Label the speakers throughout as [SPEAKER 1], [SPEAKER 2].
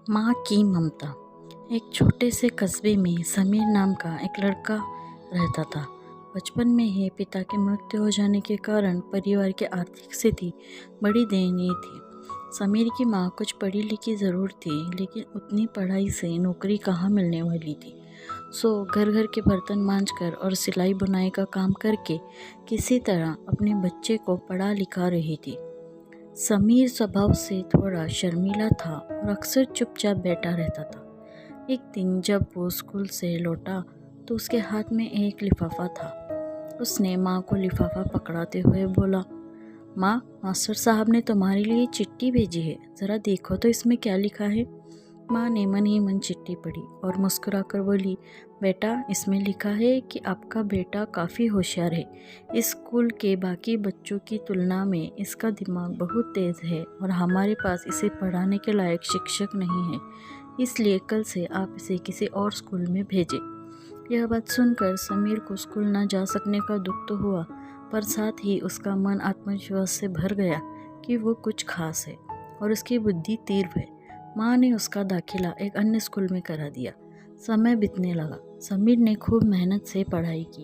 [SPEAKER 1] माँ की ममता। एक छोटे से कस्बे में समीर नाम का एक लड़का रहता था। बचपन में ही पिता की मृत्यु हो जाने के कारण परिवार की आर्थिक स्थिति बड़ी दयनीय थी। समीर की माँ कुछ पढ़ी लिखी ज़रूर थी, लेकिन उतनी पढ़ाई से नौकरी कहाँ मिलने वाली थी। सो घर घर के बर्तन मांजकर और सिलाई बुनाई का काम करके किसी तरह अपने बच्चे को पढ़ा लिखा रही थी। समीर स्वभाव से थोड़ा शर्मीला था और अक्सर चुपचाप बैठा रहता था। एक दिन जब वो स्कूल से लौटा तो उसके हाथ में एक लिफाफा था। उसने माँ को लिफाफा पकड़ाते हुए बोला, माँ, मास्टर साहब ने तुम्हारे लिए चिट्ठी भेजी है, ज़रा देखो तो इसमें क्या लिखा है। माँ ने मन ही मन चिट्ठी पढ़ी और मुस्कुराकर बोली, बेटा, इसमें लिखा है कि आपका बेटा काफ़ी होशियार है। इस स्कूल के बाकी बच्चों की तुलना में इसका दिमाग बहुत तेज़ है और हमारे पास इसे पढ़ाने के लायक शिक्षक नहीं है, इसलिए कल से आप इसे किसी और स्कूल में भेजें। यह बात सुनकर समीर को स्कूल न जा सकने का दुख तो हुआ, पर साथ ही उसका मन आत्मविश्वास से भर गया कि वो कुछ खास है और उसकी बुद्धि तीव्र है। माँ ने उसका दाखिला एक अन्य स्कूल में करा दिया। समय बीतने लगा। समीर ने खूब मेहनत से पढ़ाई की।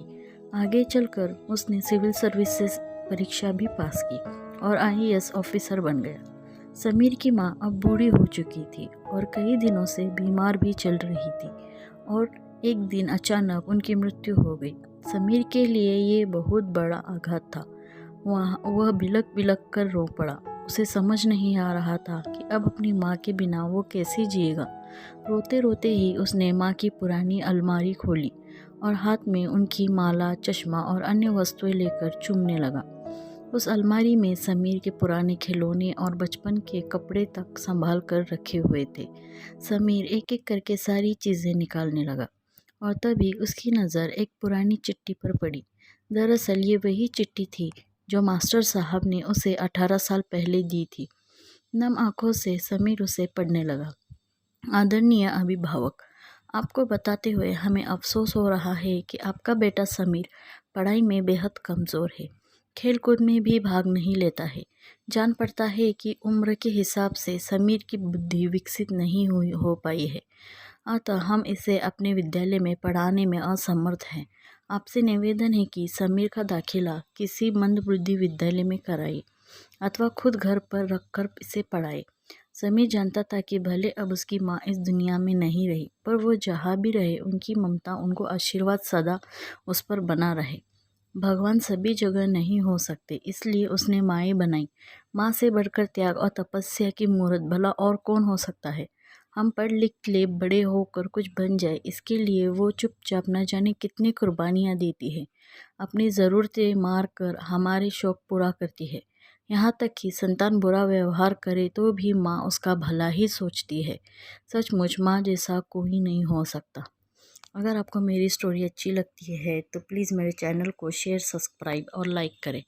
[SPEAKER 1] आगे चलकर उसने सिविल सर्विसेज परीक्षा भी पास की और आईएएस ऑफिसर बन गया। समीर की माँ अब बूढ़ी हो चुकी थी और कई दिनों से बीमार भी चल रही थी और एक दिन अचानक उनकी मृत्यु हो गई। समीर के लिए ये बहुत बड़ा आघात था। वह बिलक बिलक कर रो पड़ा। उसे समझ नहीं आ रहा था कि अब अपनी माँ के बिना वो कैसे जिएगा। रोते रोते ही उसने माँ की पुरानी अलमारी खोली और हाथ में उनकी माला, चश्मा और अन्य वस्तुएं लेकर चूमने लगा। उस अलमारी में समीर के पुराने खिलौने और बचपन के कपड़े तक संभाल कर रखे हुए थे। समीर एक एक करके सारी चीज़ें निकालने लगा और तभी उसकी नज़र एक पुरानी चिट्ठी पर पड़ी। दरअसल ये वही चिट्ठी थी जो मास्टर साहब ने उसे 18 साल पहले दी थी। नम आंखों से समीर उसे पढ़ने लगा। आदरणीय अभिभावक, आपको बताते हुए हमें अफसोस हो रहा है कि आपका बेटा समीर पढ़ाई में बेहद कमज़ोर है। खेल कूद में भी भाग नहीं लेता है। जान पड़ता है कि उम्र के हिसाब से समीर की बुद्धि विकसित नहीं हो पाई है, अतः हम इसे अपने विद्यालय में पढ़ाने में असमर्थ हैं। आपसे निवेदन है कि समीर का दाखिला किसी मंदबुद्धि विद्यालय में कराइए अथवा खुद घर पर रखकर इसे पढ़ाए। समीर जानता था कि भले अब उसकी माँ इस दुनिया में नहीं रही, पर वो जहाँ भी रहे उनकी ममता, उनको आशीर्वाद सदा उस पर बना रहे। भगवान सभी जगह नहीं हो सकते, इसलिए उसने माएँ बनाई। माँ से बढ़कर त्याग और तपस्या की मूर्त भला और कौन हो सकता है। हम पढ़ लिख ले, बड़े होकर कुछ बन जाए, इसके लिए वो चुपचाप न जाने कितनी कुर्बानियाँ देती है। अपनी ज़रूरतें मार कर हमारे शौक पूरा करती है। यहाँ तक कि संतान बुरा व्यवहार करे तो भी माँ उसका भला ही सोचती है। सचमुच माँ जैसा कोई नहीं हो सकता। अगर आपको मेरी स्टोरी अच्छी लगती है तो प्लीज़ मेरे चैनल को शेयर, सब्सक्राइब और लाइक करें।